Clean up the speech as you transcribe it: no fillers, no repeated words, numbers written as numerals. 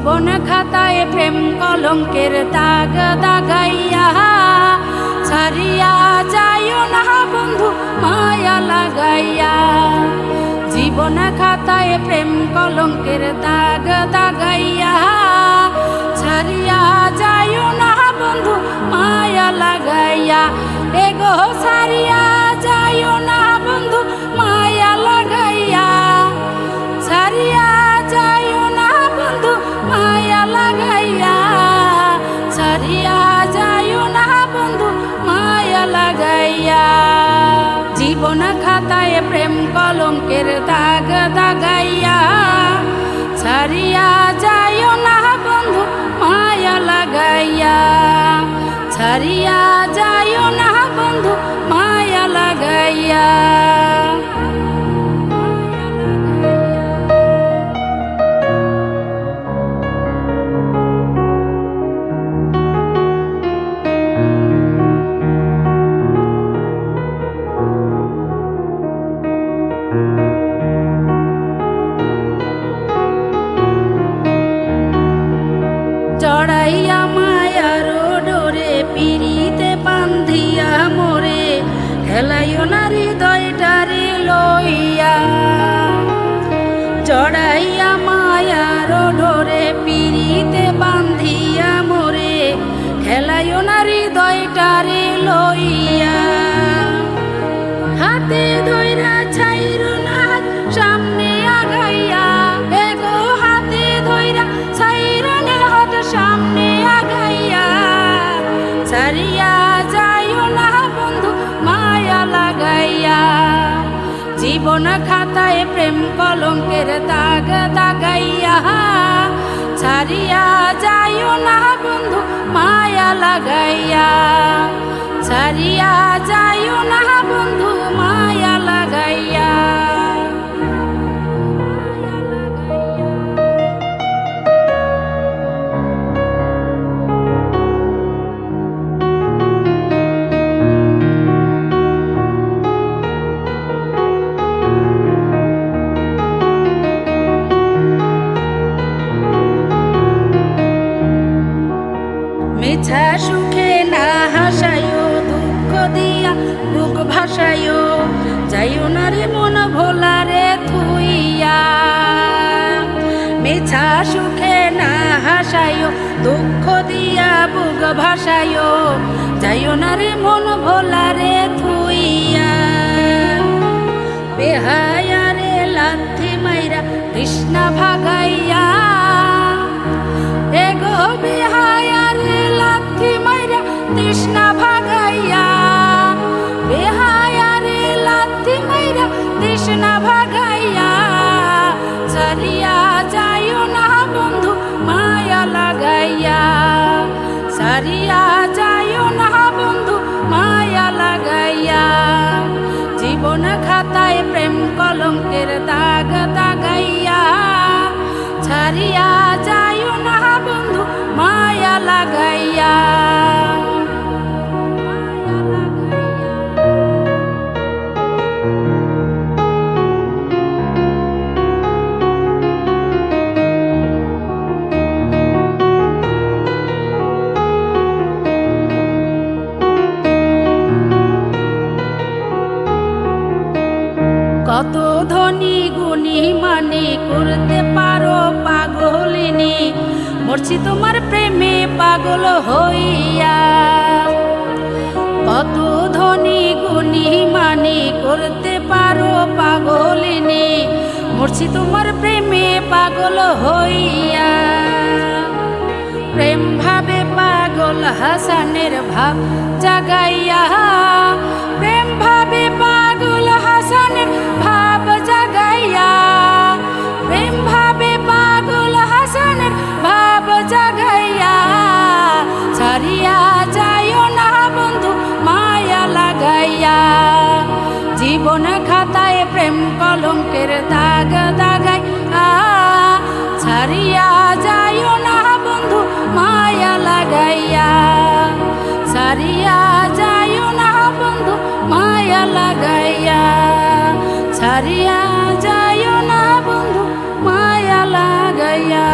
জীবন খাতায় প্রেম কলঙ্কের দাগ দাগাইয়া ছাড়িয়া যাইও না বন্ধু মায়া লাগাইয়া। জীবন খাতায় প্রেম কলঙ্কের দাগ দাগাইয়া ছাড়িয়া যাইও না বন্ধু মায়া লাগাইয়া। এগো ছাড়িয়া যাইও না বন্ধু মায়া লাগাইয়া, ছাড়িয়া যাইও না বন্ধু মায়া লাগাইয়া, ছাড়িয়া যাইও না বন্ধু মায়া লাগাইয়া। জীবন খাতায় প্রেম কলঙ্কের দাগ দাগাইয়া ছাড়িয়া যাইও না বন্ধু মায়া লাগাইয়া, ছাড়িয়া যাইও না বন্ধু মায়া লাগাইয়া। জড়াইয়া মায়ার ডোরে পিড়িতে বান্ধিয়া মোরে খেলাইও না হৃদয়টারে লইয়া। জড়াইয়া মায়ার ডোরে পিড়িতে বান্ধিয়া মোরে খেলাইও না হৃদয়টারে লইয়া। হাতে ধইরা ছাইরো না সামনে আগাইয়া, এগো হাতে ধইরা ছাইরো না হাত সামনে আগাইয়া। ছাড়িয়া যাইও না বন্ধু মায়া লাগাইয়া। জীবন খাতায় প্রেম কলঙ্কের দাগ দাগাইয়া ছাড়িয়া যাইও না বন্ধু মায়া লাগাইয়া, ছাড়িয়া যাইও না বন্ধু মায়া লাগাইয়া। মিছা সুখে না হাসায়ো, দুঃখ দিয়া বুক ভাসায়ো, যাইও না রে মন ভোলা রে থুইয়া। মিছা সুখে না হাসায়ো, দুঃখ দিয়া বুক ভাসায়ো, যাইও না রে মন ভোলা রে থুইয়া। বেহায়া রে লাথি মাইরা তৃষ্ণা ভাগাইয়া, এগো বেহায়া রে লাথি মাইরা তৃষ্ণা ভাগাইয়া। বেহায়া রে লাথি মাইরা তৃষ্ণা ভাগাইয়া। ছাড়িয়া যাইও না বন্ধু মায়া লাগাইয়া, ছাড়িয়া যাইও না বন্ধু মায়া লাগাইয়া। জীবন খাতায় প্রেম কলঙ্কের দাগ দাগাইয়া ছাড়িয়া যাইও না বন্ধু মায়া লাগাইয়া। কত ধনী গুণী মানে করতে পারো পাগলিনী, মরছি তোমার প্রেমে পাগল হইয়া। কত ধনী গুণী মানে করতে পারো পাগলিনী, মরছি তোমার প্রেমে পাগল হইয়া। প্রেম ভাবে পাগল হাসানের ভাব জাগাইয়া, প্রেম ভাবে পাগল হাসানের ভাব জাগাইয়া। প্রেম ভাবে পাগল হাসানের ভাব জাগাইয়া। ছাড়িয়া যাইও না বন্ধু মায়া লাগাইয়া। জীবন খাতায় প্রেম কলঙ্কের দাগ দাগাইয়া ছাড়িয়া যাইও না বন্ধু মায়া লাগাইয়া, ছাড়িয়া যাইও না বন্ধু মায়া লাগাইয়া, ছাড়িয়া যাইও না বন্ধু মায়া লাগাইয়া।